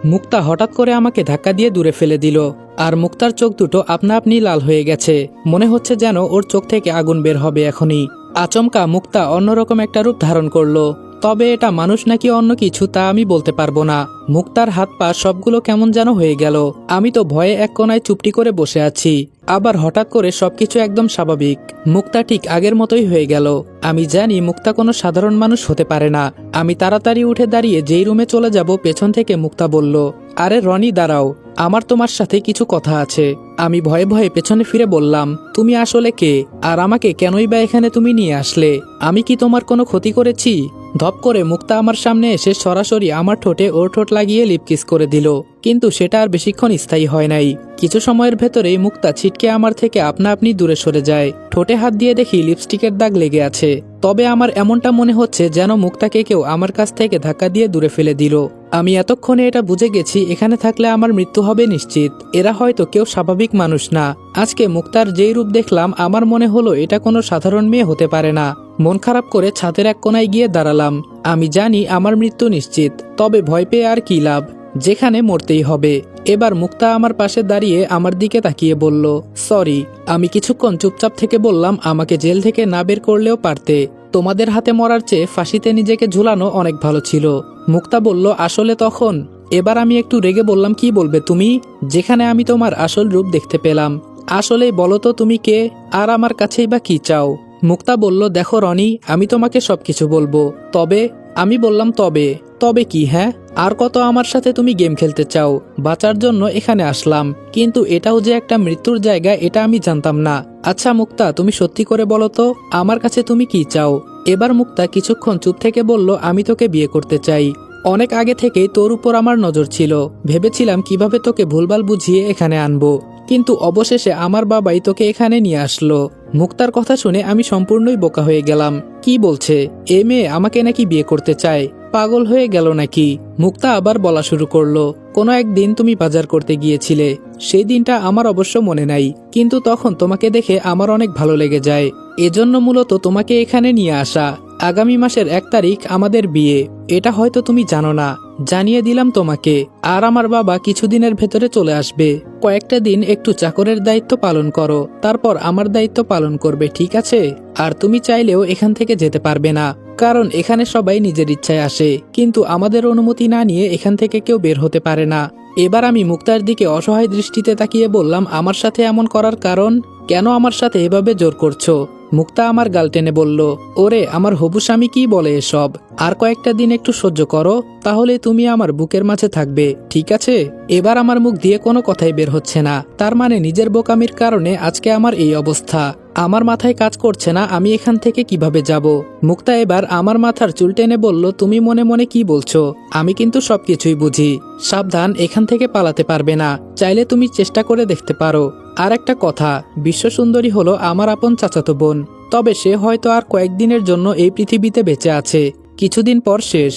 মুক্তা হঠাৎ করে আমাকে ধাক্কা দিয়ে দূরে ফেলে দিল, আর মুক্তার চোখ দুটো আপনা আপনি লাল হয়ে গেছে। মনে হচ্ছে যেন ওর চোখ থেকে আগুন বের হবে এখনই। আচমকা মুক্তা অন্যরকম একটা রূপ ধারণ করলো, তবে এটা মানুষ নাকি অন্য কিছু তা আমি বলতে পারবো না। মুক্তার হাত পা সবগুলো কেমন যেন হয়ে গেল। আমি তো ভয়ে এক কোনায় চুপটি করে বসে আছি। আবার হঠাৎ করে সবকিছু একদম স্বাভাবিক। মুক্তা ঠিক আগের মতোই হয়ে গেল। আমি জানি মুক্তা কোনো সাধারণ মানুষ হতে পারে না। আমি তাড়াতাড়ি উঠে দাঁড়িয়ে যেই রুমে চলে যাব, পেছন থেকে মুক্তা বলল, আরে রনি দাঁড়াও, আমার তোমার সাথে কিছু কথা আছে। আমি ভয়ে ভয়ে পেছনে ফিরে বললাম, তুমি আসলে কে, আর আমাকে কেনই বা এখানে তুমি নিয়ে আসলে? আমি কি তোমার কোনো ক্ষতি করেছি? ধপ করে মুক্তা আমার সামনে এসে সরাসরি আমার ঠোঁটে ওর ঠোঁট লাগিয়ে লিপ কিস করে দিল, কিন্তু সেটা আর বেশিক্ষণ স্থায়ী হয় নাই। কিছু সময়ের ভেতরেই মুক্তা ছিটকে আমার থেকে আপনা আপনি দূরে সরে যায়। ঠোঁটে হাত দিয়ে দেখি লিপস্টিকের দাগ লেগে আছে। তবে আমার এমনটা মনে হচ্ছে যেন মুক্তাকে কেউ আমার কাছ থেকে ধাক্কা দিয়ে দূরে ফেলে দিল। আমি এতক্ষণে এটা বুঝে গেছি, এখানে থাকলে আমার মৃত্যু হবে নিশ্চিত। এরা হয়তো কেউ স্বাভাবিক মানুষ না। আজকে মুক্তার যেই রূপ দেখলাম, আমার মনে হলো এটা কোনো সাধারণ মেয়ে হতে পারে না। মন খারাপ করে ছাদের এক কোনায় গিয়ে দাঁড়ালাম। আমি জানি আমার মৃত্যু নিশ্চিত, তবে ভয় পেয়ে আর কি লাভ, যেখানে মরতেই হবে। এবার মুক্তা আমার পাশে দাঁড়িয়ে আমার দিকে তাকিয়ে বলল, সরি। আমি কিছুক্ষণ চুপচাপ থেকে বললাম, আমাকে জেল থেকে না বের করলেও পারতে। তোমাদের হাতে মরার চেয়ে ফাঁসিতে নিজেকে ঝুলানো অনেক ভালো ছিল। মুক্তা বলল, আসলে তখন। এবার আমি একটু রেগে বললাম, কি বলবে তুমি, যেখানে আমি তোমার আসল রূপ দেখতে পেলাম? আসলেই বলো তো তুমি কে, আর আমার কাছেই বা কি চাও? মুক্তা বলল, দেখো রনি, আমি তোমাকে সবকিছু বলবো, তবে। আমি বললাম, তবে? তবে কি? হ্যাঁ, আর কত আমার সাথে তুমি গেম খেলতে চাও? বাঁচার জন্য এখানে আসলাম, কিন্তু এটাও যে একটা মৃত্যুর জায়গা এটা আমি জানতাম না। আচ্ছা মুক্তা, তুমি সত্যি করে বলো তো, আমার কাছে তুমি কি চাও? এবার মুক্তা কিছুক্ষণ চুপ থেকে বলল, আমি তোকে বিয়ে করতে চাই। অনেক আগে থেকেই তোর উপর আমার নজর ছিল। ভেবেছিলাম কিভাবে তোকে ভুলভাল বুঝিয়ে এখানে আনবো, কিন্তু অবশেষে আমার বাবাই তোকে এখানে নিয়ে আসলো। মুক্তার কথা শুনে আমি সম্পূর্ণই বোকা হয়ে গেলাম। কি বলছে? এ মেয়ে আমাকে নাকি বিয়ে করতে চায়? পাগল হয়ে গেল নাকি? মুক্তা আবার বলা শুরু করলো, কোনো একদিন তুমি বাজার করতে গিয়েছিলে। সেই দিনটা আমার অবশ্য মনে নাই, কিন্তু তখন তোমাকে দেখে আমার অনেক ভালো লেগে যায়। এজন্য মূলত তোমাকে এখানে নিয়ে আসা। আগামী মাসের 1 তারিখ আমাদের বিয়ে। এটা হয়তো তুমি জানো না, জানিয়ে দিলাম তোমাকে। আর আমার বাবা কিছুদিনের ভেতরে চলে আসবে। কয়েকটা দিন একটু চাকরের দায়িত্ব পালন করো, তারপর আমার দায়িত্ব পালন করবে, ঠিক আছে? আর তুমি চাইলেও এখান থেকে যেতে পারবে না, কারণ এখানে সবাই নিজের ইচ্ছায় আসে, কিন্তু আমাদের অনুমতি না নিয়ে এখান থেকে কেউ বের হতে পারে না। এবার আমি মুক্তার দিকে অসহায় দৃষ্টিতে তাকিয়ে বললাম, আমার সাথে এমন করার কারণ? কেন আমার সাথে এভাবে জোর করছো? মুক্তা আমার গাল টেনে বলল, ওরে আমার হবু স্বামী, কি বলে এসব? আর কয়েকটা দিন একটু সহ্য করো, তাহলে তুমি আমার বুকের মাঝে থাকবে, ঠিক আছে? এবার আমার মুখ দিয়ে কোনো কথাই বের হচ্ছে না। তার মানে নিজের বোকামির কারণে আজকে আমার এই অবস্থা। আমার মাথায় কাজ করছে না আমি এখান থেকে কিভাবে যাব। মুক্তা এবার আমার মাথার চুল টেনে বলল, তুমি মনে মনে কি বলছো? আমি কিন্তু সবকিছুই বুঝি। সাবধান, এখান থেকে পালাতে পারবে না। চাইলে তুমি চেষ্টা করে দেখতে পারো। আর একটা কথা, বিশ্বসুন্দরী হলো আমার আপন চাচাতো বোন, তবে সে হয়তো আর কয়েকদিনের জন্য এই পৃথিবীতে বেঁচে আছে, কিছুদিন পর শেষ।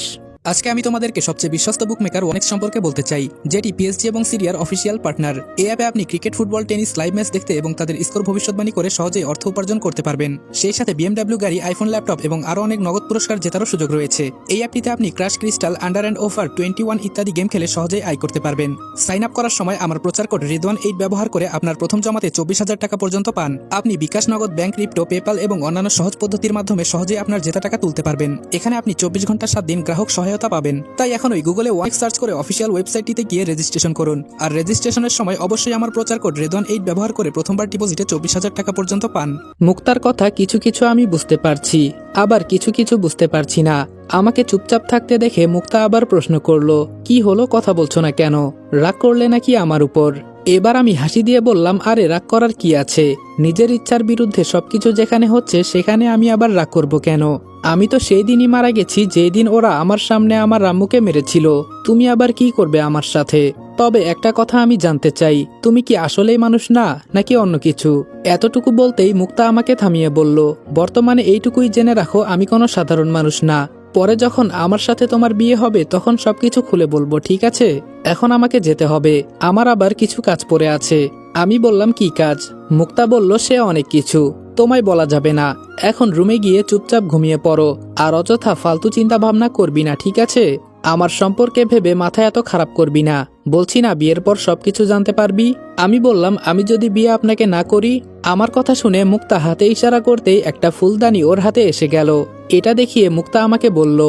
আজকে আমি তোমাদেরকে সবচেয়ে বিশ্বস্ত বুকমেকার ওয়ানেক্স সম্পর্কে বলতে চাই, যেটি পিএসজি এবং সিরিয়ার অফিসিয়াল পার্টনার। এই অ্যাপে আপনি cricket, football, tennis live match দেখতে এবং তাদের স্কোর ভবিষ্যৎবাণী করে সহজেই অর্থ উপার্জন করতে পারবেন। সেই সাথে BMW গাড়ি, আইফোন, ল্যাপটপ এবং আরও অনেক নগদ পুরস্কার জেতারও সুযোগ রয়েছে। এই অ্যাপটিতে আপনি crash, crystal, under and over 21 ইত্যাদি গেম খেলে সহজেই আয় করতে পারবেন। সাইন আপ করার সময় আমার প্রচার কোড রিদওয়ান8 ব্যবহার করে আপনার প্রথম জমাতে 24,000 টাকা পর্যন্ত পান। আপনি বিকাশ, নগদ, ব্যাংক, ক্রিপ্টো, পেপাল এবং অন্যান্য সহজ পদ্ধতির মাধ্যমে সহজেই আপনার জেতা টাকা তুলতে পারবেন। এখানে আপনি 24 ঘন্টা 7 দিন গ্রাহক সহায়তা পাবেন। তাই এখনই গুগলে ওয়ানেক্স সার্চ করে অফিসিয়াল ওয়েবসাইটটিতে গিয়ে রেজিস্ট্রেশন করুন। আর রেজিস্ট্রেশনের সময় অবশ্যই আমার প্রচার কোড রিদওয়ান8 ব্যবহার করে প্রথমবার ডিপোজিটে 24,000 টাকা পর্যন্ত পান। মুক্তার কথা কিছু কিছু আমি বুঝতে পারছি, আবার কিছু কিছু বুঝতে পারছি না। আমাকে চুপচাপ থাকতে দেখে মুক্তা আবার প্রশ্ন করলো, কি হলো, কথা বলছো না কেন? রাগ করলে নাকি আমার উপর? এবার আমি হাসি দিয়ে বললাম, আরে রাগ করার কি আছে? নিজের ইচ্ছার বিরুদ্ধে সবকিছু যেখানে হচ্ছে সেখানে আমি আবার রাগ করব কেন? আমি তো সেই দিনই মারা গেছি যেই দিন ওরা আমার সামনে আমার রাম্মুকে মেরেছিল। তুমি আবার কি করবে আমার সাথে? তবে একটা কথা আমি জানতে চাই, তুমি কি আসলেই মানুষ না, নাকি অন্য কিছু? এতটুকু বলতেই মুক্তা আমাকে থামিয়ে বলল, বর্তমানে এইটুকুই জেনে রাখো, আমি কোনো সাধারণ মানুষ না। পরে যখন আমার সাথে তোমার বিয়ে হবে তখন সবকিছু খুলে বলবো, ঠিক আছে? এখন আমাকে যেতে হবে, আমার আবার কিছু কাজ পড়ে আছে। আমি বললাম, কি কাজ? মুক্তা বলল, সে অনেক কিছু, তোমায় বলা যাবে না। এখন রুমে গিয়ে চুপচাপ ঘুমিয়ে পড়ো, আর অযথা ফালতু চিন্তা ভাবনা করবি না, ঠিক আছে? আমার সম্পর্কে ভেবে মাথা এত খারাপ করবি না। বলছি না বিয়ের পর সবকিছু জানতে পারবি। আমি বললাম আমি যদি বিয়ে আপনাকে না করি। আমার কথা শুনে মুক্তা হাতে ইশারা করতেই একটা ফুলদানি ওর হাতে এসে গেল। এটা দেখিয়ে মুক্তা আমাকে বলল,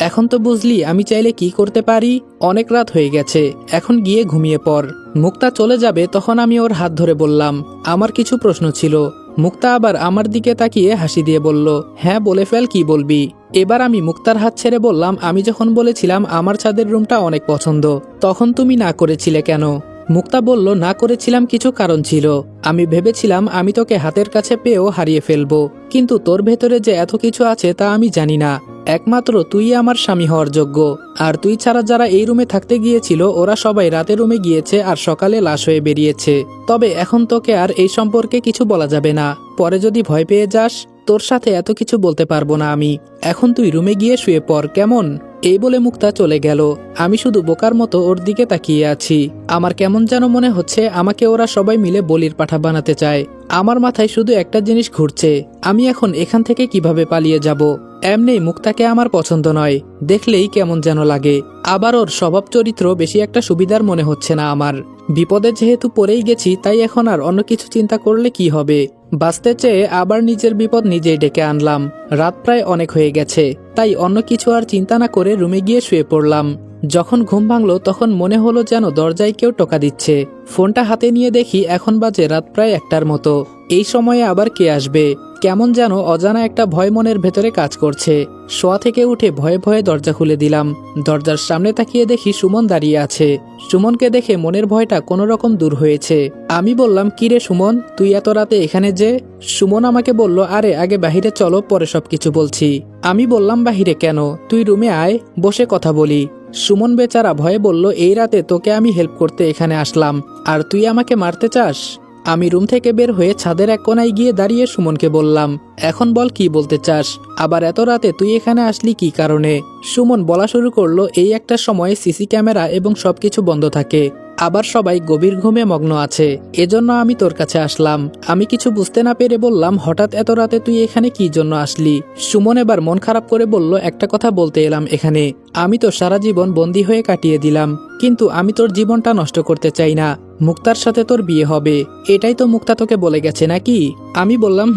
এখন তো বুঝলি আমি চাইলে কি করতে পারি। অনেক রাত হয়ে গেছে, এখন গিয়ে ঘুমিয়ে পড়। মুক্তা চলে যাবে তখন আমি ওর হাত ধরে বললাম, আমার কিছু প্রশ্ন ছিল। মুক্তা আবার আমার দিকে তাকিয়ে হাসি দিয়ে বলল, হ্যাঁ বলে ফেল, কি বলবি। এবার আমি মুক্তার হাত ছেড়ে বললাম, আমি যখন বলেছিলাম আমার ছাদের রুমটা অনেক পছন্দ, তখন তুমি না করেছিলে কেন? মুক্তা বলল, না করেছিলাম কিছু কারণ ছিল। আমি ভেবেছিলাম আমি তোকে হাতের কাছে পেয়েও হারিয়ে ফেলবো, কিন্তু তোর ভেতরে যে এত কিছু আছে তা আমি জানি না। একমাত্র তুই আমার স্বামী হওয়ার যোগ্য। আর তুই ছাড়া যারা এই রুমে থাকতে গিয়েছিল ওরা সবাই রাতে রুমে গিয়েছে আর সকালে লাশ হয়ে বেরিয়েছে। তবে এখন তোকে আর এই সম্পর্কে কিছু বলা যাবে না। পরে যদি ভয় পেয়ে যাস, তোর সাথে এত কিছু বলতে পারবো না আমি। এখন তুই রুমে গিয়ে শুয়ে পড়, কেমন? এই বলে মুক্তা চলে গেল। আমি শুধু বোকার মতো ওর দিকে তাকিয়ে আছি। আমার কেমন যেন মনে হচ্ছে আমাকে ওরা সবাই মিলে বলির পাঠা বানাতে চায়। আমার মাথায় শুধু একটা জিনিস ঘুরছে, আমি এখন এখান থেকে কিভাবে পালিয়ে যাব। এমনি মুক্তাকে আমার পছন্দ নয়, দেখলেই কেমন যেন লাগে। আবার ওর স্বভাব চরিত্র বেশি একটা সুবিধার মনে হচ্ছে না আমার। বিপদে যেহেতু পড়েই গেছি, তাই এখন আর অন্য কিছু চিন্তা করলে কি হবে। বাঁচতে চেয়ে আবার নিজের বিপদ নিজেই ডেকে আনলাম। রাত প্রায় অনেক হয়ে গেছে, তাই অন্য কিছু আর চিন্তা না করে রুমে গিয়ে শুয়ে পড়লাম। যখন ঘুম ভাঙলো তখন মনে হলো যেন দরজায় কেউ টোকা দিচ্ছে। ফোনটা হাতে নিয়ে দেখি এখন বাজে রাত প্রায় 1টার মতো। এই সময়ে আবার কে আসবে? কেমন যেন অজানা একটা ভয় মনের ভেতরে কাজ করছে। শোয়া থেকে উঠে ভয়ে ভয়ে দরজা খুলে দিলাম। দরজার সামনে তাকিয়ে দেখি সুমন দাঁড়িয়ে আছে। সুমনকে দেখে মনের ভয়টা কোনো রকম দূর হয়েছে। আমি বললাম, কিরে সুমন, তুই এত রাতে এখানে যে? সুমন আমাকে বলল, আরে আগে বাহিরে চলো, পরে সবকিছু বলছি। আমি বললাম, বাহিরে কেন? তুই রুমে আয়, বসে কথা বলি। সুমন বেচারা ভয়ে বলল, এই রাতে তোকে আমি হেল্প করতে এখানে আসলাম, আর তুই আমাকে মারতে চাস? আমি রুম থেকে বের হয়ে ছাদের এক কোনায় গিয়ে দাঁড়িয়ে সুমনকে বললাম, এখন বল কি বলতে চাস? আবার এত রাতে তুই এখানে আসলি কি কারণে? সুমন বলা শুরু করলো, এই একটা সময় সিসি ক্যামেরা এবং সবকিছু বন্ধ থাকে, আবার সবাই গভীর ঘুমে মগ্ন আছে, এজন্য আমি তোর কাছে আসলাম। আমি কিছু বুঝতে না পেরে বললাম, হঠাৎ এত রাতে তুই এখানে কি জন্য আসলি? সুমন এবার মন খারাপ করে বলল, একটা কথা বলতে এলাম এখানে। আমি তো সারা জীবন বন্দী হয়ে কাটিয়ে দিলাম, কিন্তু আমি তোর জীবনটা নষ্ট করতে চাই না। মুক্তার সাথে তোর বিয়ে হবে, এটাই তো মুক্তা তোকে বলে গেছে নাকি? আমি বললাম,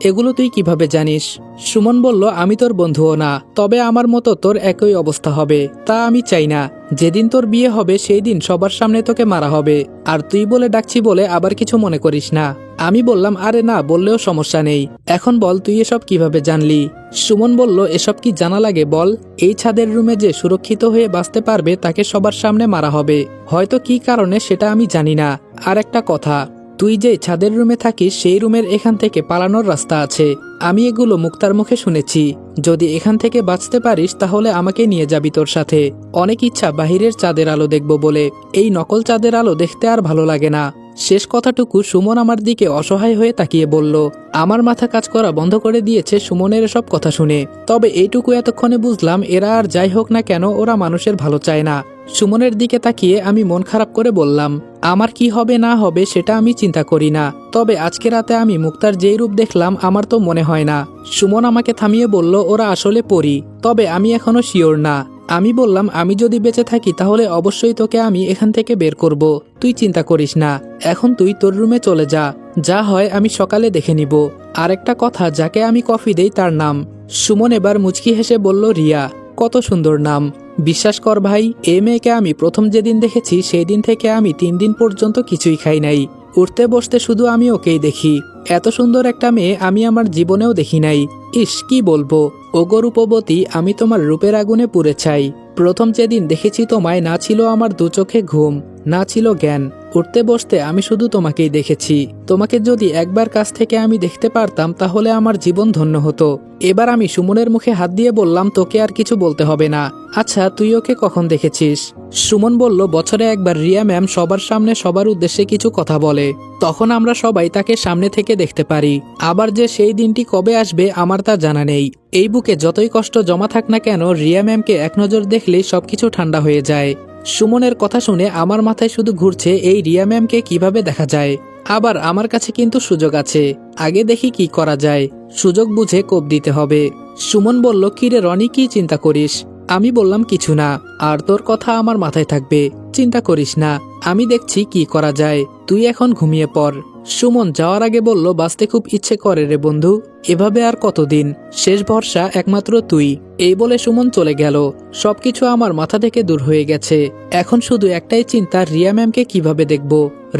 এগুলো তুই কিভাবে জানিস? সুমন বলল, আমি তোর বন্ধুও না, তবে আমার মতো তোর একই অবস্থা হবে তা আমি চাই না। যেদিন তোর বিয়ে হবে সেই দিন সবার সামনে তোকে মারা হবে, আর তুই বলে ডাকছি বলে আবার কিছু মনে করিস না। আমি বললাম, আরে না বললেও সমস্যা নেই, এখন বল তুই এসব কিভাবে জানলি? সুমন বলল, এসব কি জানা লাগে বল? এই ছাদের রুমে যে সুরক্ষিত হয়ে বাঁচতে পারবে তাকে সবার সামনে মারা হবে, হয়তো কি কারণে সেটা আমি জানি না। আর একটা কথা, তুই যে ছাদের রুমে থাকিস সেই রুমের এখান থেকে পালানোর রাস্তা আছে, আমি এগুলো মুক্তার মুখে শুনেছি। যদি এখান থেকে বাঁচতে পারিস তাহলে আমাকে নিয়ে যাবি তোর সাথে। অনেক ইচ্ছা বাহিরের চাঁদের আলো দেখব বলে, এই নকল চাঁদের আলো দেখতে আর ভালো লাগে না। শেষ কথাটুকু সুমন আমার দিকে অসহায় হয়ে তাকিয়ে বলল। আমার মাথা কাজ করা বন্ধ করে দিয়েছে সুমনের সব কথা শুনে। তবে এইটুকু এতক্ষণে বুঝলাম, এরা আর যাই হোক না কেন ওরা মানুষের ভালো চায় না। সুমনের দিকে তাকিয়ে আমি মন খারাপ করে বললাম, আমার কি হবে না হবে সেটা আমি চিন্তা করি না, তবে আজকে রাতে আমি মুক্তার যেই রূপ দেখলাম আমার তো মনে হয় না। সুমন আমাকে থামিয়ে বলল, ওরা আসলে পরী, তবে আমি এখনো শিওর না। আমি বললাম, আমি যদি বেঁচে থাকি তাহলে অবশ্যই তোকে আমি এখান থেকে বের করব, তুই চিন্তা করিস না। এখন তুই তোর রুমে চলে যা, যা হয় আমি সকালে দেখে নিব। আর একটা কথা, যাকে আমি কফি দেই তার নাম। সুমন এবার মুচকি হেসে বলল, রিয়া, কত সুন্দর নাম। বিশ্বাস কর ভাই, এই মেয়েকে আমি প্রথম যেদিন দেখেছি সেই দিন থেকে আমি 3 দিন পর্যন্ত কিছুই খাই নাই। উঠতে বসতে শুধু আমি ওকেই দেখি। এত সুন্দর একটা মেয়ে আমি আমার জীবনেও দেখি নাই। ইস, কি বলবো, ওগো রূপবতী, আমি তোমার রূপের আগুনে পুড়ে ছাই। প্রথম যেদিন দেখেছি তোমায়, না ছিল আমার 2 চোখে ঘুম, না ছিল জ্ঞান। উঠতে বসতে আমি শুধু তোমাকেই দেখেছি। তোমাকে যদি একবার কাছ থেকে আমি দেখতে পারতাম তাহলে আমার জীবন ধন্য হতো। এবার আমি সুমনের মুখে হাত দিয়ে বললাম, তোকে আর কিছু বলতে হবে না। আচ্ছা, তুই ওকে কখন দেখেছিস? সুমন বলল, বছরে একবার রিয়া ম্যাম সবার সামনে সবার উদ্দেশ্যে কিছু কথা বলে, তখন আমরা সবাই তাকে সামনে থেকে দেখতে পারি। আবার যে সেই দিনটি কবে আসবে আমার তা জানা নেই। এই বুকে যতই কষ্ট জমা থাক না কেন, রিয়া ম্যামকে এক নজর দেখলেই সবকিছু ঠান্ডা হয়ে যায়। সুমনের কথা শুনে আমার মাথায় শুধু ঘুরছে, এই রিয়া ম্যামকে কিভাবে দেখা যায়। আবার আমার কাছে কিন্তু সুযোগ আছে, আগে দেখি কি করা যায়। সুযোগ বুঝে কোপ দিতে হবে। সুমন বলল, কিরে রনি, কি চিন্তা করিস? আমি বললাম কিছু না, আর তোর কথা আমার মাথায় থাকবে, চিন্তা করিস না, আমি দেখছি কি করা যায়, তুই এখন ঘুমিয়ে পড়। সুমন যাওয়ার আগে বলল, বাঁচতে খুব ইচ্ছে করে রে বন্ধু, এভাবে আর কতদিন, শেষ ভরসা একমাত্র তুই। এই বলে সুমন চলে গেল। সবকিছু আমার মাথা থেকে দূর হয়ে গেছে। এখন শুধু একটাই চিন্তা, রিয়া ম্যামকে কিভাবে দেখব।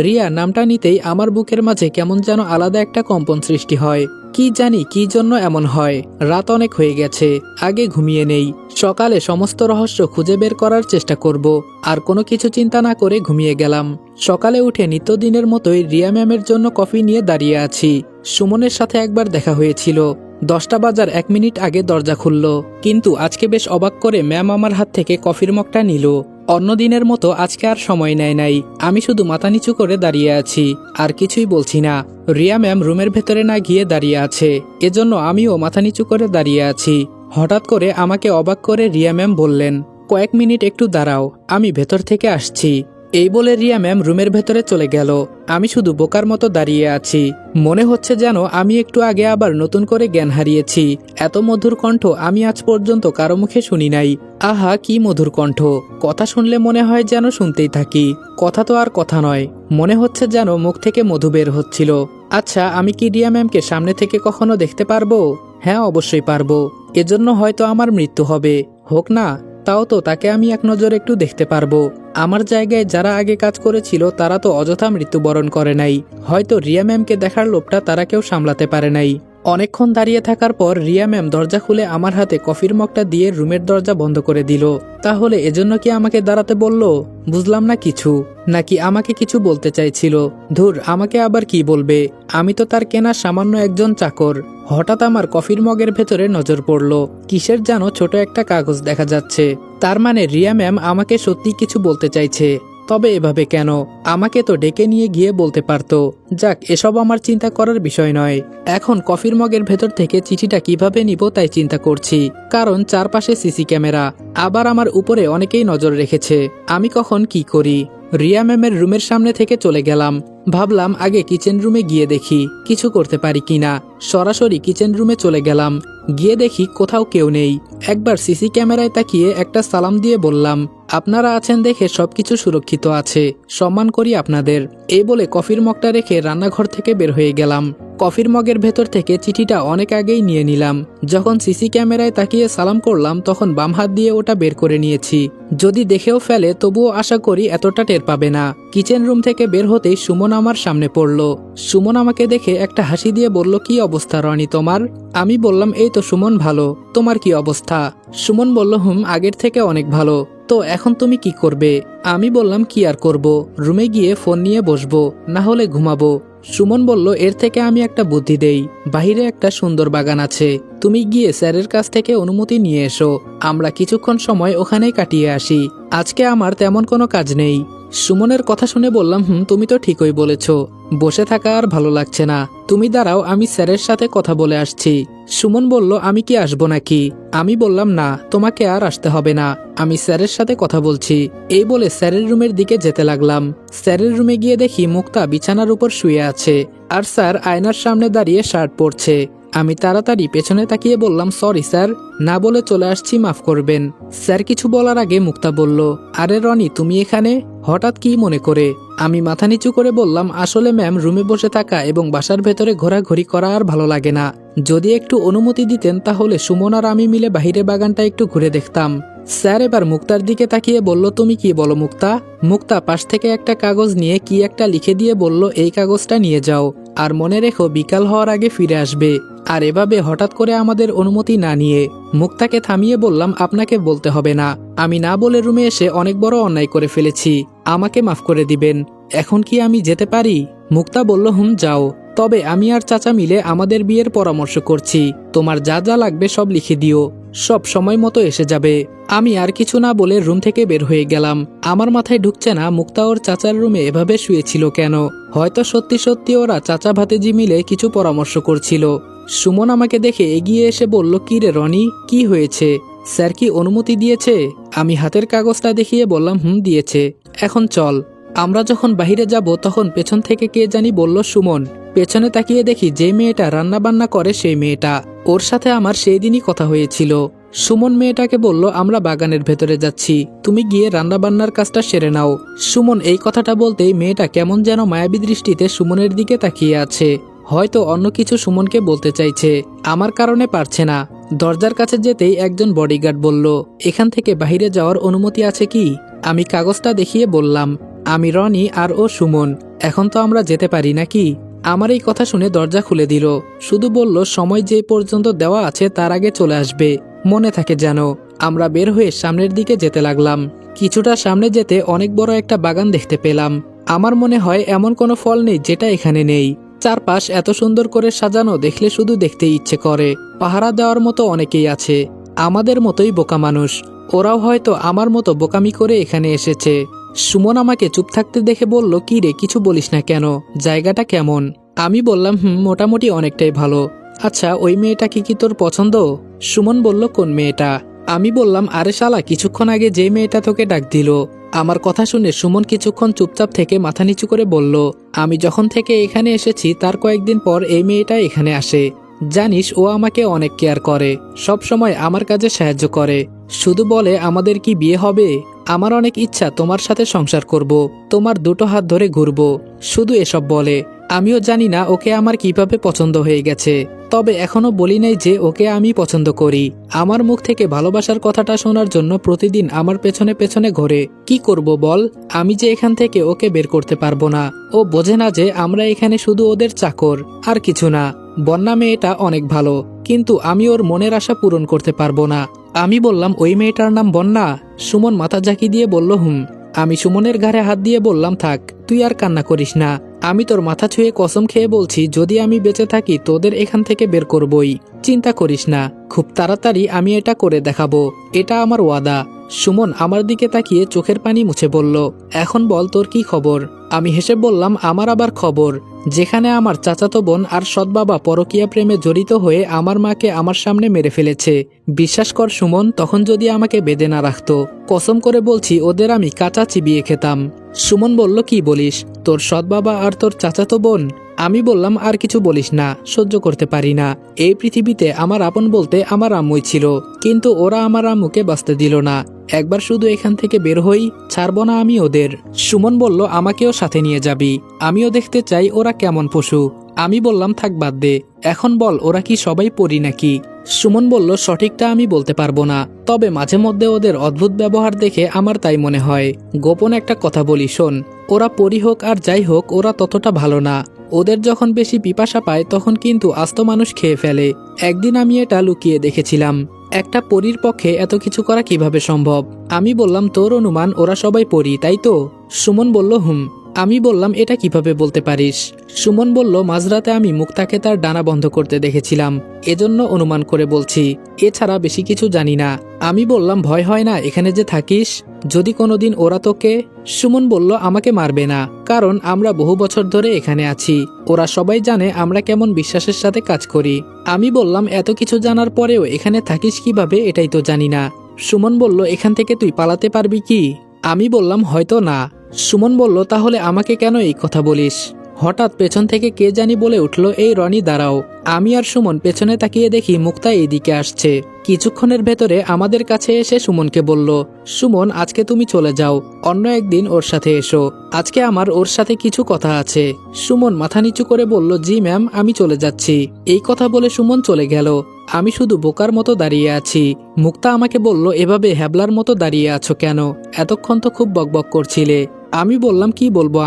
রিয়া নামটা নিতেই আমার বুকের মাঝে কেমন যেন আলাদা একটা কম্পন সৃষ্টি হয়। কি জানি কি জন্য এমন হয়। রাত অনেক হয়ে গেছে, আগে ঘুমিয়ে নেই, সকালে সমস্ত রহস্য খুঁজে বের করার চেষ্টা করব। আর কোনো কিছু চিন্তা না করে ঘুমিয়ে গেলাম। সকালে উঠে নিত্যদিনের মতোই রিয়া ম্যামের জন্য কফি নিয়ে দাঁড়িয়ে আছি। সুমনের সাথে একবার দেখা হয়েছিল, 10টা বাজার 1 মিনিট আগে দরজা খুলল, কিন্তু আজকে বেশ অবাক করে ম্যাম আমার হাত থেকে কফির মগটা নিল। অন্য দিনের মতো আজকে আর সময় নেয় নাই। আমি শুধু মাথা নিচু করে দাঁড়িয়ে আছি, আর কিছুই বলছি না। রিয়া ম্যাম রুমের ভেতরে না গিয়ে দাঁড়িয়ে আছে, এজন্য আমিও মাথা নিচু করে দাঁড়িয়ে আছি। হঠাৎ করে আমাকে অবাক করে রিয়া ম্যাম বললেন, কয়েক মিনিট একটু দাঁড়াও, আমি ভেতর থেকে আসছি। এই বলে রিয়া ম্যাম রুমের ভেতরে চলে গেল। আমি শুধু বোকার মতো দাঁড়িয়ে আছি। মনে হচ্ছে যেন আমি একটু আগে আবার নতুন করে জ্ঞান হারিয়েছি। এত মধুর কণ্ঠ আমি আজ পর্যন্ত কারো মুখে শুনি নাই। আহা কি মধুর কণ্ঠ, কথা শুনলে মনে হয় যেন শুনতেই থাকি। কথা তো আর কথা নয়, মনে হচ্ছে যেন মুখ থেকে মধু বের হচ্ছিল। আচ্ছা, আমি কি রিয়া ম্যামকে সামনে থেকে কখনো দেখতে পারবো? হ্যাঁ, অবশ্যই পারবো। এজন্য হয়তো আমার মৃত্যু হবে, হোক না, তাও তো তাকে আমি এক নজর একটু দেখতে পারবো। আমার জায়গায় যারা আগে কাজ করেছিল তারা তো অযথা মৃত্যুবরণ করে নাই। হয়তো রিয়া ম্যামকে দেখার লোভটা তারা কেউ সামলাতে পারে নাই। অনেকক্ষণ দাঁড়িয়ে থাকার পর রিয়া ম্যাম দরজা খুলে আমার হাতে কফির মগটা দিয়ে রুমের দরজা বন্ধ করে দিল। তাহলে এজন্য কি আমাকে দাঁড়াতে বলল? বুঝলাম না কিছু। নাকি আমাকে কিছু বলতে চাইছিল? ধুর, আমাকে আবার কি বলবে? আমি তো তার কেনা সামান্য একজন চাকর। হঠাৎ আমার কফির মগের ভেতরে নজর পড়ল, কিসের যেন ছোট একটা কাগজ দেখা যাচ্ছে। তার মানে রিয়া ম্যাম আমাকে সত্যি কিছু বলতে চাইছে। তবে এভাবে কেন? আমাকে তো ডেকে নিয়ে গিয়ে বলতে পারতো। যাক, এসব আমার চিন্তা করার বিষয় নয়। এখন কফির মগের ভেতর থেকে চিঠিটা কিভাবে নিব তাই চিন্তা করছি, কারণ চারপাশে সিসি ক্যামেরা, আবার আমার উপরে অনেকেই নজর রেখেছে। আমি কখন কি করি? রিয়া ম্যামের রুমের সামনে থেকে চলে গেলাম। ভাবলাম আগে কিচেন রুমে গিয়ে দেখি কিছু করতে পারি কিনা। সরাসরি কিচেন রুমে চলে গেলাম। গিয়ে দেখি কোথাও কেউ নেই। একবার সিসি ক্যামেরায় তাকিয়ে একটা সালাম দিয়ে বললাম, আপনারা আছেন দেখে সবকিছু সুরক্ষিত আছে, সম্মান করি আপনাদের। এই বলে কফির মগটা রেখে রান্নাঘর থেকে বের হয়ে গেলাম। কফির মগের ভেতর থেকে চিঠিটা অনেক আগেই নিয়ে নিলাম। যখন সিসি ক্যামেরায় তাকিয়ে সালাম করলাম তখন বাম হাত দিয়ে ওটা বের করে নিয়েছি। যদি দেখেও ফেলে তবুও আশা করি এতটা টের পাবে না। কিচেন রুম থেকে বের হতেই সুমন আমার সামনে পড়ল। সুমন আমাকে দেখে একটা হাসি দিয়ে বলল, কি অবস্থা রনি তোমার? আমি বললাম, এই তো সুমন, ভালো। তোমার কি অবস্থা? সুমন বলল, আগের থেকে অনেক ভালো। তো এখন তুমি কি করবে? আমি বললাম, কি আর করব, রুমে গিয়ে ফোন নিয়ে বসবো, না হলে ঘুমাবো। সুমন বলল, এর থেকে আমি একটা বুদ্ধি দেই। বাহিরে একটা সুন্দর বাগান আছে, তুমি গিয়ে স্যারের কাছ থেকে অনুমতি নিয়ে এসো, আমরা কিছুক্ষণ সময় ওখানেই কাটিয়ে আসি। আজকে আমার তেমন কোনো কাজ নেই। সুমনের কথা শুনে বললাম, তুমি তো ঠিকই বলেছ, বসে থাকা আর ভালো লাগছে না। তুমি দাঁড়াও, আমি স্যারের সাথে কথা বলে আসছি। সুমন বলল, আমি কি আসবো নাকি? আমি বললাম, না, তোমাকে আর আসতে হবে না, আমি স্যারের সাথে কথা বলছি। এই বলে স্যারের রুমের দিকে যেতে লাগলাম। স্যারের রুমে গিয়ে দেখি মুক্তা বিছানার উপর শুয়ে আছে, আর স্যার আয়নার সামনে দাঁড়িয়ে শার্ট পরছে। আমি তাড়াতাড়ি পেছনে তাকিয়ে বললাম, সরি স্যার, না বলে চলে আসছি, মাফ করবেন। স্যার কিছু বলার আগে মুক্তা বলল, আরে রনি, তুমি এখানে হঠাৎ কি মনে করে? আমি মাথা নিচু করে বললাম, আসলে ম্যাম, রুমে বসে থাকা এবং বাসার ভেতরে ঘোরাঘুরি করা আর ভালো লাগে না। যদি একটু অনুমতি দিতেন তাহলে সুমন আর আমি মিলে বাহিরের বাগানটা একটু ঘুরে দেখতাম। স্যার এবার মুক্তার দিকে তাকিয়ে বলল, তুমি কি বলো মুক্তা? মুক্তা পাশ থেকে একটা কাগজ নিয়ে কি একটা লিখে দিয়ে বলল, এই কাগজটা নিয়ে যাও, আর মনে রেখো বিকাল হওয়ার আগে ফিরে আসবে। আর এভাবে হঠাৎ করে আমাদের অনুমতি না নিয়ে মুক্তাকে থামিয়ে বললাম, আপনাকে বলতে হবে না, আমি না বলে রুমে এসে অনেক বড় অন্যায় করে ফেলেছি, আমাকে মাফ করে দিবেন। এখন কি আমি যেতে পারি? মুক্তা বলল, যাও, তবে আমি আর চাচা মিলে আমাদের বিয়ের পরামর্শ করছি, তোমার যা যা লাগবে সব লিখে দিও, সব সময় মতো এসে যাবে। আমি আর কিছু না বলে রুম থেকে বের হয়ে গেলাম। আমার মাথায় ঢুকছে না মুক্তা ওর চাচার রুমে এভাবে শুয়েছিল কেন। হয়তো সত্যি সত্যি ওরা চাচা ভাতিজি মিলে কিছু পরামর্শ করছিল। সুমন আমাকে দেখে এগিয়ে এসে বলল, কি রে রনি, কি হয়েছে? স্যার কি অনুমতি দিয়েছে? আমি হাতের কাগজটা দেখিয়ে বললাম, দিয়েছে। এখন চল। আমরা যখন বাইরে যাব তখন পেছন থেকে কে জানি বলল, সুমন। পেছনে তাকিয়ে দেখি যে মেয়েটা রান্না বান্না করে সেই মেয়েটা। ওর সাথে আমার সেই দিনই কথা হয়েছিল। সুমন মেয়েটাকে বলল, আমরা বাগানের ভেতরে যাচ্ছি, তুমি গিয়ে রান্নাবান্নার কাজটা সেরে নাও। সুমন এই কথাটা বলতেই মেয়েটা কেমন যেন মায়াবী দৃষ্টিতে সুমনের দিকে তাকিয়ে আছে। হয়তো অন্য কিছু সুমনকে বলতে চাইছে, আমার কারণে পারছে না। দরজার কাছে যেতেই একজন বডিগার্ড বলল, এখান থেকে বাইরে যাওয়ার অনুমতি আছে কি? আমি কাগজটা দেখিয়ে বললাম, আমি রনি আর ও সুমন, এখন তো আমরা যেতে পারি নাকি? আমার এই কথা শুনে দরজা খুলে দিল, শুধু বলল সময় যে পর্যন্ত দেওয়া আছে তার আগে চলে আসবে, মনে থাকে যেন। আমরা বের হয়ে সামনের দিকে যেতে লাগলাম। কিছুটা সামনে যেতে অনেক বড় একটা বাগান দেখতে পেলাম। আমার মনে হয় এমন কোনো ফল নেই যেটা এখানে নেই। চারপাশ এত সুন্দর করে সাজানো, দেখলে শুধু দেখতে ইচ্ছে করে। পাহারা দেওয়ার মতো অনেকেই আছে, আমাদের মতোই বোকা মানুষ। ওরাও হয়তো আমার মতো বোকামি করে এখানে এসেছে। সুমন আমাকে চুপ থাকতে দেখে বলল, কি রে, কিছু বলিস না কেন? জায়গাটা কেমন? আমি বললাম, মোটামুটি অনেকটাই ভালো। আচ্ছা, ওই মেয়েটা কি তোর পছন্দ? সুমন বলল, কোন মেয়েটা? আমি বললাম, আরে শালা, কিছুক্ষণ আগে যে মেয়েটা তোকে ডাক দিল। আমার কথা শুনে সুমন কিছুক্ষণ চুপচাপ থেকে মাথা নিচু করে বলল, আমি যখন থেকে এখানে এসেছি তার কয়েকদিন পর এই মেয়েটা এখানে আসে। জানিস, ও আমাকে অনেক কেয়ার করে, সব সময় আমার কাজে সাহায্য করে। শুধু বলে, আমাদের কি বিয়ে হবে? আমার অনেক ইচ্ছা তোমার সাথে সংসার করব, তোমার দুটো হাত ধরে ঘুরবো, শুধু এসব বলে। আমিও জানি না ওকে আমার কিভাবে পছন্দ হয়ে গেছে, তবে এখনো বলি নাই যে ওকে আমি পছন্দ করি। আমার মুখ থেকে ভালোবাসার কথাটা শোনার জন্য প্রতিদিন আমার পেছনে পেছনে ঘোরে। কি করব বল? আমি যে এখান থেকে ওকে বের করতে পারবো না। ও বোঝে না যে আমরা এখানে শুধু ওদের চাকর, আর কিছু না। বন্যা মেয়েটা অনেক ভালো, কিন্তু আমি ওর মনের আশা পূরণ করতে পারবো না। আমি বললাম, ওই মেয়েটার নাম বন্যা? সুমন মাথা ঝাঁকি দিয়ে বলল, হুম। আমি সুমনের ঘাড়ে হাত দিয়ে বললাম, থাক, তুই আর কান্না করিস না। আমি তোর মাথা ছুঁয়ে কসম খেয়ে বলছি, যদি আমি বেঁচে থাকি তোদের এখান থেকে বের করবই। চিন্তা করিস না, খুব তাড়াতাড়ি আমি এটা করে দেখাবো, এটা আমার ওয়াদা। সুমন আমার দিকে তাকিয়ে চোখের পানি মুছে বলল, এখন বল তোর কি খবর? আমি হেসে বললাম, আমার আবার খবর, যেখানে আমার চাচাতো বোন আর সৎ বাবা পরকীয়া প্রেমে জড়িত হয়ে আমার মাকে আমার সামনে মেরে ফেলেছে। বিশ্বাস কর সুমন, তখন যদি আমাকে বেঁধে না রাখতো, কসম করে বলছি ওদের আমি কাঁচা চিবিয়ে খেতাম। সুমন বলল, কি বলিস? তোর সৎ বাবা আর তোর চাচাতো বোন? আমি বললাম, আর কিছু বলিস না, সহ্য করতে পারি না। এই পৃথিবীতে আমার আপন বলতে আমার আম্মুই ছিল, কিন্তু ওরা আমার আম্মুকে বাঁচতে দিল না। একবার শুধু এখান থেকে বের হই, ছাড়বো না আমি ওদের। সুমন বলল, আমাকেও সাথে নিয়ে যাবি, আমিও দেখতে চাই ওরা কেমন পশু। আমি বললাম, থাক, বাদ দে, এখন বল ওরা কি সবাই পরি নাকি? সুমন বলল, সঠিকটা আমি বলতে পারবো না, তবে মাঝে মধ্যে ওদের অদ্ভুত ব্যবহার দেখে আমার তাই মনে হয়। গোপন একটা কথা বলি, শোন, ওরা পরি হোক আর যাই হোক, ওরা ততটা ভালো না। ওদের যখন বেশি পিপাসা পায় তখন কিন্তু আস্ত মানুষ খেয়ে ফেলে। একদিন আমি এটা লুকিয়ে দেখেছিলাম। একটা পরীর পক্ষে এত কিছু করা কিভাবে সম্ভব? আমি বললাম, তোর অনুমান ওরা সবাই পরি, তাই তো? সুমন বলল, হুম। আমি বললাম, এটা কিভাবে বলতে পারিস? সুমন বলল, মাঝরাতে আমি মুক্তাকে তার ডানা বন্ধ করতে দেখেছিলাম, এজন্য অনুমান করে বলছি, এছাড়া বেশি কিছু জানি না। আমি বললাম, ভয় হয় না এখানে যে থাকিস? যদি কোনোদিন ওরা তোকে? সুমন বলল, আমাকে মারবে না, কারণ আমরা বহু বছর ধরে এখানে আছি। ওরা সবাই জানে আমরা কেমন বিশ্বাসের সাথে কাজ করি। আমি বললাম, এত কিছু জানার পরেও এখানে থাকিস কিভাবে, এটাই তো জানি না। সুমন বলল, এখান থেকে তুই পালাতে পারবি কি? আমি বললাম, হয়তো না। সুমন বলল, তাহলে আমাকে কেন এই কথা বলিস? হঠাৎ পেছন থেকে কে জানি বলে উঠল, এই রনি, দাঁড়াও। আমি আর সুমন পেছনে তাকিয়ে দেখি মুক্তা এইদিকে আসছে। কিছুক্ষণের ভেতরে আমাদের কাছে এসে সুমনকে বলল, সুমন, আজকে তুমি চলে যাও, অন্য একদিন ওর সাথে এসো, আজকে আমার ওর সাথে কিছু কথা আছে। সুমন মাথা নিচু করে বলল, জি ম্যাম, আমি চলে যাচ্ছি। এই কথা বলে সুমন চলে গেল। আমি শুধু বোকার মতো দাঁড়িয়ে আছি। মুক্তা আমাকে বলল, এভাবে হ্যাবলার মতো দাঁড়িয়ে আছো কেন? এতক্ষণ তো খুব বকবক করছিলে। আমি বললাম, কি বলবো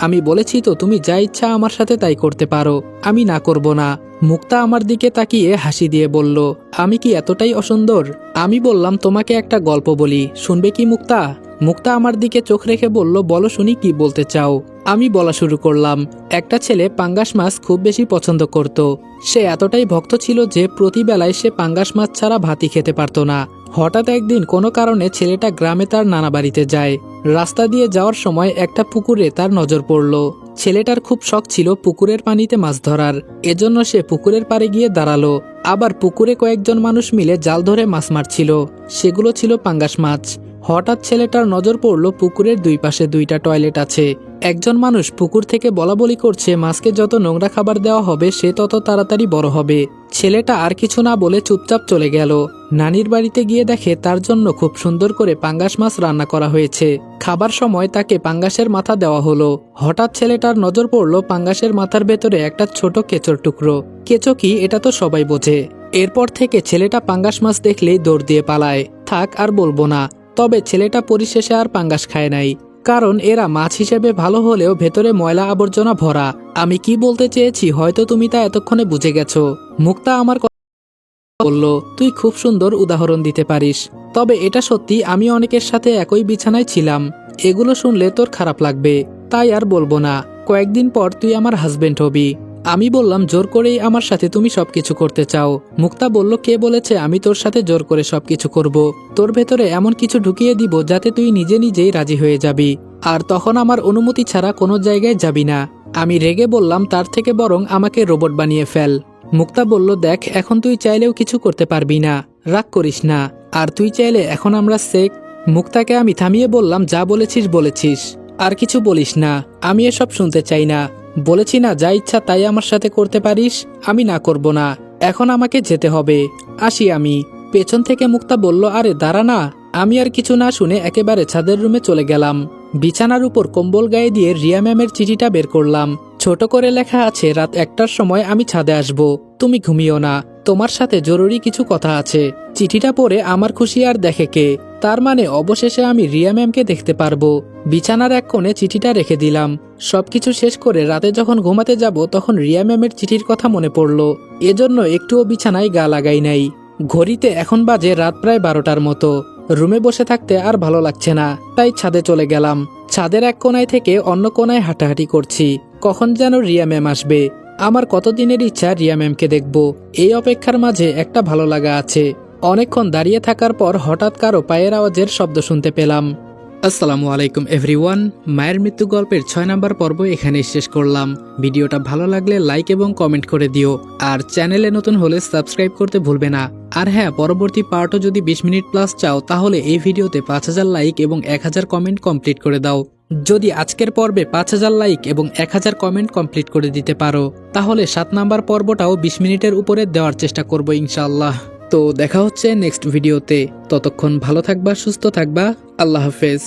আমি বলেছি তো, তুমি যা ইচ্ছা আমার সাথে তাই করতে পারো, আমি না করব না। মুক্তা আমার দিকে তাকিয়ে হাসি দিয়ে বলল, আমি কি এতটাই অসুন্দর? আমি বললাম, তোমাকে একটা গল্প বলি, শুনবে কি মুক্তা? মুক্তা আমার দিকে চোখ রেখে বলল, বলো শুনি, কি বলতে চাও? আমি বলা শুরু করলাম। একটা ছেলে পাঙ্গাস মাছ খুব বেশি পছন্দ করত। সে এতটাই ভক্ত ছিল যে প্রতিবেলায় সে পাঙ্গাস মাছ ছাড়া ভাতই খেতে পারত না। হঠাৎ একদিন কোনো কারণে ছেলেটা গ্রামে তার নানা বাড়িতে যায়। রাস্তা দিয়ে যাওয়ার সময় একটা পুকুরে তার নজর পড়ল। ছেলেটার খুব শখ ছিল পুকুরের পানিতে মাছ ধরার, এজন্য সে পুকুরের পাড়ে গিয়ে দাঁড়ালো। আবার পুকুরে কয়েকজন মানুষ মিলে জাল ধরে মাছ মারছিল, সেগুলো ছিল পাঙ্গাস মাছ। হঠাৎ ছেলেটার নজর পড়ল পুকুরের দুই পাশে দুইটা টয়লেট আছে। একজন মানুষ পুকুর থেকে বলাবলি করছে মাছকে যত নোংরা খাবার দেওয়া হবে সে তত তাড়াতাড়ি বড় হবে। ছেলেটা আর কিছু না বলে চুপচাপ চলে গেল। নানির বাড়িতে গিয়ে দেখে তার জন্য খুব সুন্দর করে পাঙ্গাস মাছ রান্না করা হয়েছে। খাবার সময় তাকে পাঙ্গাসের মাথা দেওয়া হলো। হঠাৎ ছেলেটার নজর পড়ল পাঙ্গাসের মাথার ভেতরে একটা ছোট কেঁচোর টুকরো। কেঁচো কি এটা তো সবাই বোঝে। এরপর থেকে ছেলেটা পাঙ্গাস মাছ দেখলেই দৌড় দিয়ে পালায়। থাক আর বলবো না। তবে ছেলেটা পরিশেষে আর পাঙ্গাস খায় নাই, কারণ এরা মাছ হিসেবে ভালো হলেও ভেতরে ময়লা আবর্জনা ভরা। আমি কি বলতে চেয়েছি হয়তো তুমি তা এতক্ষণে বুঝে গেছো। মুক্তা আমার কথা বলল, তুই খুব সুন্দর উদাহরণ দিতে পারিস। তবে এটা সত্যি, আমি অনেকের সাথে একই বিছানায় ছিলাম। এগুলো শুনলে তোর খারাপ লাগবে, তাই আর বলবো না। কয়েকদিন পর তুই আমার হাজবেন্ড হবি। আমি বললাম, জোর করেই আমার সাথে তুমি সবকিছু করতে চাও? মুক্তা বলল, কে বলেছে আমি তোর সাথে জোর করে সবকিছু করব? তোর ভেতরে এমন কিছু ঢুকিয়ে দিব যাতে তুই নিজে নিজেই রাজি হয়ে যাবি, আর তখন আমার অনুমতি ছাড়া কোনো জায়গায় যাবি না। আমি রেগে বললাম, তার থেকে বরং আমাকে রোবট বানিয়ে ফেল। মুক্তা বলল, দেখ এখন তুই চাইলেও কিছু করতে পারবি না, রাগ করিস না। আর তুই চাইলে এখন আমরা মুক্তাকে আমি থামিয়ে বললাম, যা বলেছিস বলেছিস, আর কিছু বলিস না। আমি এসব শুনতে চাই না। বলেছি না, যা ইচ্ছা তাই আমার সাথে করতে পারিস। আমি না করব না। এখন আমাকে যেতে হবে, আসি আমি। পেছন থেকে মুক্তা বলল, আরে দাঁড়া না। আমি আর কিছু না শুনে একেবারে ছাদের রুমে চলে গেলাম। বিছানার উপর কম্বল গায়ে দিয়ে রিয়া ম্যামের চিঠিটা বের করলাম। ছোট করে লেখা আছে, রাত 1টার সময় আমি ছাদে আসব, তুমি ঘুমিও না, তোমার সাথে জরুরি কিছু কথা আছে। চিঠিটা পড়ে আমার খুশি আর দেখে কে। তার মানে অবশেষে আমি রিয়া ম্যামকে দেখতে পারবো। বিছানার এক কোণে চিঠিটা রেখে দিলাম। সবকিছু শেষ করে রাতে যখন ঘুমাতে যাব তখন রিয়া ম্যামের চিঠির কথা মনে পড়ল। এজন্য একটুও বিছানায় গা লাগাই নাই। ঘড়িতে এখন বাজে রাত প্রায় 12টার মতো। রুমে বসে থাকতে আর ভালো লাগছে না, তাই ছাদে চলে গেলাম। ছাদের এক কোণায় থেকে অন্য কোণায় হাঁটাহাঁটি করছি, কখন যেন রিয়া ম্যাম আসবে। আমার কতদিনের ইচ্ছা রিয়া ম্যামকে দেখব। এই অপেক্ষার মাঝে একটা ভালো লাগা আছে। অনেকক্ষণ দাঁড়িয়ে থাকার পর হঠাৎ কারো পায়ের আওয়াজের শব্দ শুনতে পেলাম। আসসালামু আলাইকুম এভরিওয়ান। মায়ের মৃত্যু গল্পের 6 নম্বর পর্ব এখানেই শেষ করলাম। ভিডিওটা ভালো লাগলে লাইক এবং কমেন্ট করে দিও, আর চ্যানেলে নতুন হলে সাবস্ক্রাইব করতে ভুলবে না। আর হ্যাঁ, পরবর্তী পার্টও যদি 20 মিনিট প্লাস চাও তাহলে এই ভিডিওতে 5000 লাইক এবং 1000 কমেন্ট কমপ্লিট করে দাও। যদি আজকের পর্বে 5000 লাইক এবং 1000 কমেন্ট কমপ্লিট করে দিতে পারো তাহলে 7 নম্বর পর্বটাও 20 মিনিটের উপরে দেওয়ার চেষ্টা করব ইনশাআল্লাহ। তো দেখা হচ্ছে নেক্সট ভিডিওতে। ততক্ষণ ভালো থাকবা, সুস্থ থাকবা। আল্লাহ হাফেজ।